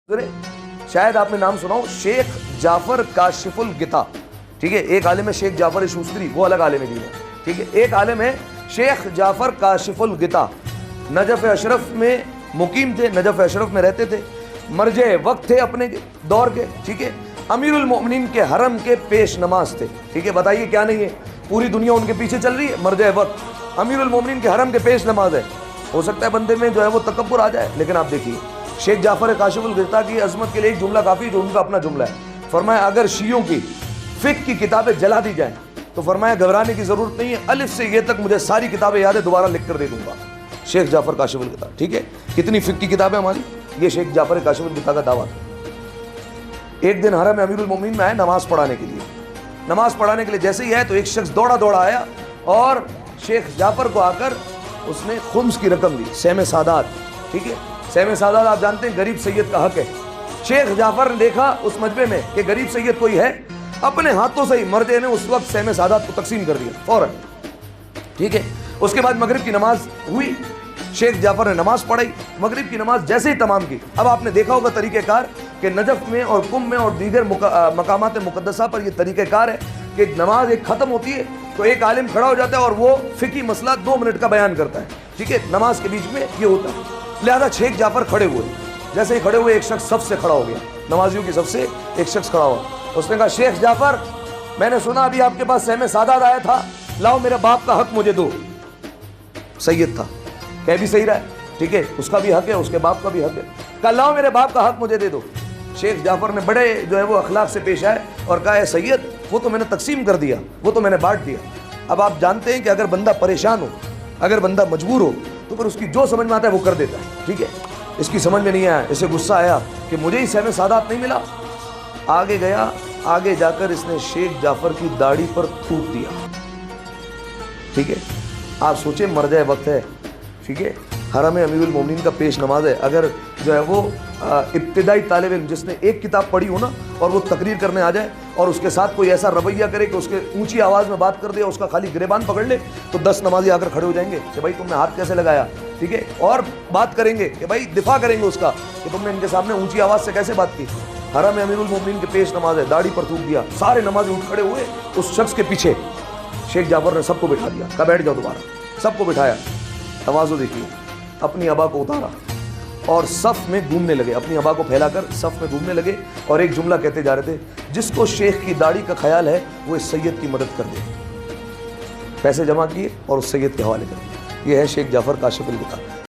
शायद आपने नाम सुना हो शेख जाफर काशिफुल गिता, ठीक है। एक आलिम है शेख जाफर शूस्तरी, वो अलग आलिम दीन है, ठीक है। एक आलिम है शेख जाफर काशिफुल गिता, नजफ अशरफ में मुकीम थे, नजफ अशरफ में रहते थे, मर्जे वक्त थे अपने दौर के, ठीक है। अमीरुल मोमिनीन के हरम के पेश नमाज थे, ठीक है। बताइए क्या नहीं है, पूरी दुनिया उनके पीछे चल रही है, मर्जे वक्त अमीरुल मोमिनीन के हरम के पेश नमाज है। हो सकता है बंदे में जो है वो तकब्बुर आ जाए, लेकिन आप देखिए शेख जाफर काशिफुल गिता की अजमत के लिए एक जुमला काफ़ी, जो उनका अपना जुमला है। फरमाया अगर शियों की फ़िक़्ह की किताबें जला दी जाएं तो फरमाया घबराने की ज़रूरत नहीं है, अलिफ से ये तक मुझे सारी किताबें याद है, दोबारा लिख कर दे दूंगा। शेख जाफर काशिफुल गिता, ठीक है। कितनी फ़िक़्ह की किताबें हमारी, ये शेख जाफर काशिफुल गिता का दावा था। एक दिन हरम में अमीरुल मोमिनीन में आए नमाज पढ़ाने के लिए, नमाज पढ़ाने के लिए जैसे ही आए तो एक शख्स दौड़ा दौड़ा आया और शेख जाफर को आकर उसने खुम्स की रकम दी, सहम सादात, ठीक है। सहम सादात आप जानते हैं गरीब सैयद का हक है। शेख जाफर ने देखा उस मजबे में कि गरीब सैयद कोई है, अपने हाथों से ही मर्दे ने उस वक्त सहम सादात को तकसीम कर दिया फौरन, ठीक है। उसके बाद मगरिब की नमाज हुई, शेख जाफर ने नमाज पढ़ाई, मगरिब की नमाज जैसे ही तमाम की। अब आपने देखा होगा तरीक़ेकार कि नजफ में और कुम में और दीगर मकामात मुक़द्दसा पर यह तरीक़ेकार है कि नमाज एक ख़त्म होती है तो एक आलिम खड़ा हो जाता है और वो फ़िक़ही मसला 2 मिनट का बयान करता है, ठीक है। नमाज के बीच में ये होता है। लिहाजा शेख जाफर खड़े हुए, जैसे ही खड़े हुए एक शख्स सफ से खड़ा हो गया, नमाजियों की सफ से एक शख्स खड़ा हुआ। उसने कहा शेख जाफर, मैंने सुना अभी आपके पास सहम सादात आया था, लाओ मेरे बाप का हक मुझे दो। सैयद था, कह भी सही रहा है, ठीक है, उसका भी हक है, उसके बाप का भी हक है। कहा लाओ मेरे बाप का हक मुझे दे दो। शेख जाफर ने बड़े जो है वो अखलाक से पेश आए और कहा सैयद, वो तो मैंने तकसीम कर दिया, वो तो मैंने बांट दिया। अब आप जानते हैं कि अगर बंदा परेशान हो, अगर बंदा मजबूर हो तो फिर उसकी जो समझ में आता है वो कर देता है, ठीक है। इसकी समझ में नहीं आया, इसे गुस्सा आया कि मुझे ही सहम सादात नहीं मिला। आगे गया, आगे जाकर इसने शेख जाफर की दाढ़ी पर थूक दिया, ठीक है। आप सोचें मर्जा वक्त है, ठीक है, हरम अमीरुल मोमिनीन का पेश नमाज है। अगर जो है वो इब्तिदाई तालिब इल्म जिसने एक किताब पढ़ी हो ना और वो तकरीर करने आ जाए और उसके साथ कोई ऐसा रवैया करे कि उसके ऊंची आवाज़ में बात कर दे, उसका खाली गिरेबान पकड़ ले, तो 10 नमाजी आकर खड़े हो जाएंगे कि भाई तुमने हाथ कैसे लगाया, ठीक है। और बात करेंगे कि भाई दिफा करेंगे उसका कि तुमने इनके सामने ऊंची आवाज़ से कैसे बात की। हरम अमीरुल मोमिनीन के पेश नमाज है, दाढ़ी पर थूक दिया, सारे नमाजी उठ खड़े हुए, उस शख्स के पीछे शेख जाफर ने सबको बिठा दिया, कहा बैठ जाओ दोबारा। सबको बिठाया, तवाज़ु देखिए, अपनी अबा को उतारा और सफ़ में घूमने लगे, अपनी अबा को फैलाकर सफ़ में घूमने लगे और एक जुमला कहते जा रहे थे, जिसको शेख की दाढ़ी का ख्याल है वो इस सैयद की मदद कर दे। पैसे जमा किए और उस सैयद के हवाले कर दिए। ये है शेख जाफर काशिफुल गिता।